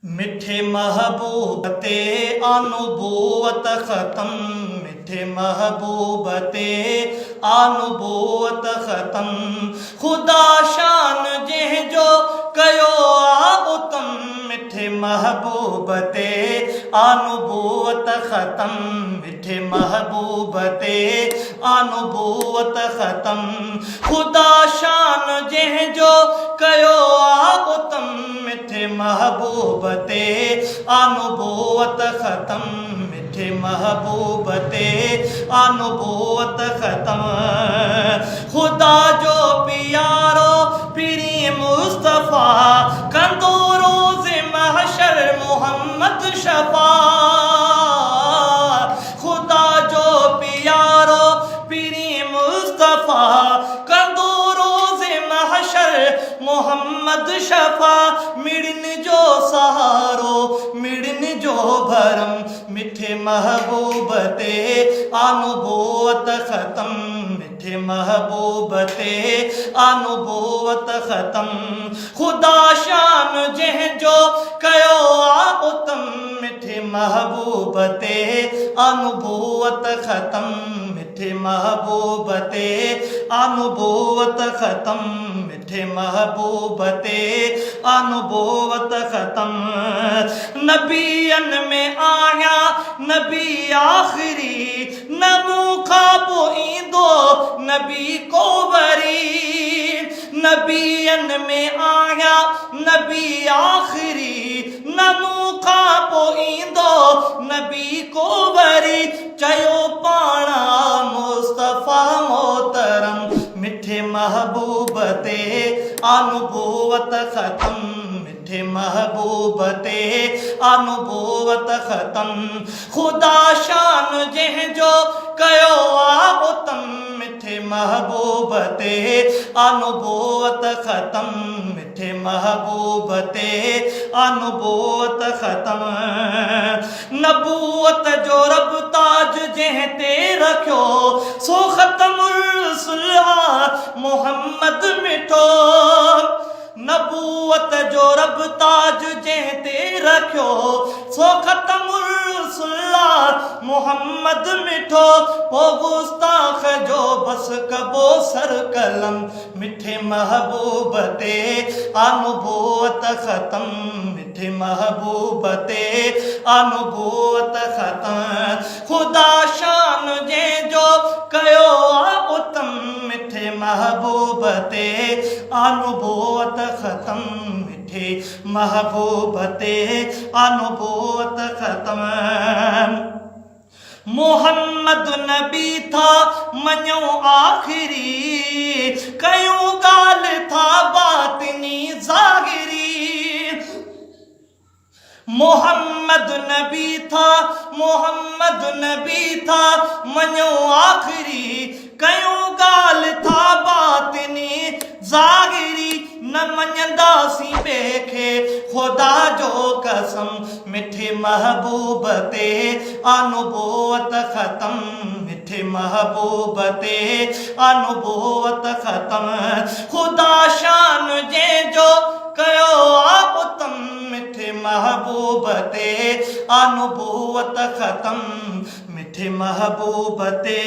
मिठे महबूब ते अनुभूत ख़त्म, मिठे महबूब ते अनुभूत ख़त्म। खुदा शान जंहिं जो कयो आ उतम, मिठे महबूब ते अनुभूत ख़त्म, मिठे महबूब ते अनुभूत ख़त्म। खुदा शान जंहिं जो कयो आ उतम, मिठे महबूब ते अनुभूत ख़त्म, मिठे महबूब ते अनुभूत ख़त्म। खुदा जो प्यारो पीरी मुस्तफ़ा कंदो रोज़ महशर मोहम्मद शफ़ा। खुदा जो प्यारो पीरी मुस्तफ़ा कंदो रोज़ महशर मोहम्मद शफ़ा। मिड़न जो सहारो मिड़न जो भरम, मिठे महबूब ते अनुभूत ख़त्म, मिठे महबूब ते अनुभूत ख़त्म। खुदा शान जंहिं जो कयो आ उतम, मिठे महबूब ते अनुभूत ख़त्म, मिठे महबूब ते अनुभूत ख़त्म, मिठे महबूब ते अनुभूत ख़त्म। नबियन में आया नबी आखिरी, न मूं खां पोइ ईंदो नबी को वरी। नबियन में आया नबी आखिरी, न मूं खां पोइ ईंदो नबी को वरी। चयो पाणा मुस्तफ़ा मोहतरम, मिठे महबूब ते अनुभूत ख़त्म, मिठे महबूब ते अनुभूत ख़त्म। खुदा शान जंहिं जो कयो आ उतम, मिठे महबूब ते अनुभूत ख़त्म, मिठे महबूब ते अनुभूत ख़त्म। नबूअत जो रब ताज जंहिं ते रखियो, सो ख़त्मुल सुलहा मोहम्मद मिठो। नबूअत जो रब ताज जंहिं ते रखियो, सो ख़त्मुल सुलहा मोहम्मद मिठो। पो गुस्ताख जो बस कबो सर कलम, मिठे महबूब ते अनुभूत ख़त्म, मिठे महबूब ते अनुभूत ख़त्म। खुदा शान जंहिं जो कयो आ उतम, मिठे महबूब ते अनुभूत ख़त्म, मिठे महबूब ते अनुभूत ख़त्म। मोहम्मद नबी था मञो आखिरी, कयूं ॻाल्हि था बातिनी ज़ाहिरी। मोहम्मद नबी था, मोहम्मद नबी था मञो आखिरी, कयूं ॻाल्हि था बातिनी ज़ाहिरी। न मञंदासीं ॿिए खे ख़ुदा जो कसम, मिठे महबूब ते अनुभूत ख़त्म, मिठे महबूब ते अनुभूत ख़त्म। खुदा शान जंहिं जो कयो आ उतम, मिठे महबूब ते अनुभूत ख़त्म, मिठे महबूब ते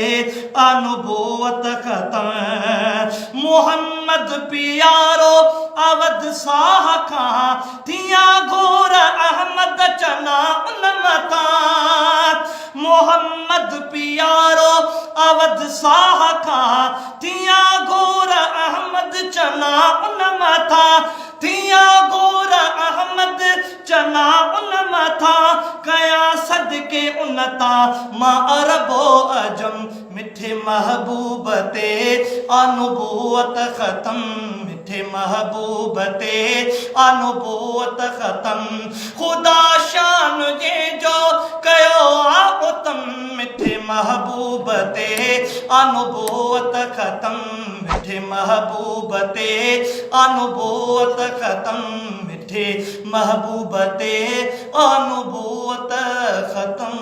अनुभूत ख़त्म। मोहम्मद प्यारो अवध साह खां, थिया घोर अहमद चना उन मथां। मोहम्मद प्यारो अवध साह खां, थिया घोर अहमद चना उन मथां। थिया घोर अहमद चना उन मथां, कया सदके उन तां मां अरबो अजम, मिठे महबूब ते अनुभूत ख़त्म, मिठे महबूब ते अनुभूत ख़त्म। खुदा शान जंहिं जो कयो आ उतम, मिठे महबूब ते अनुभूत ख़त्म, मिठे महबूब ते अनुभूत ख़त्म, मिठे महबूब ते अनुभूत ख़त्म।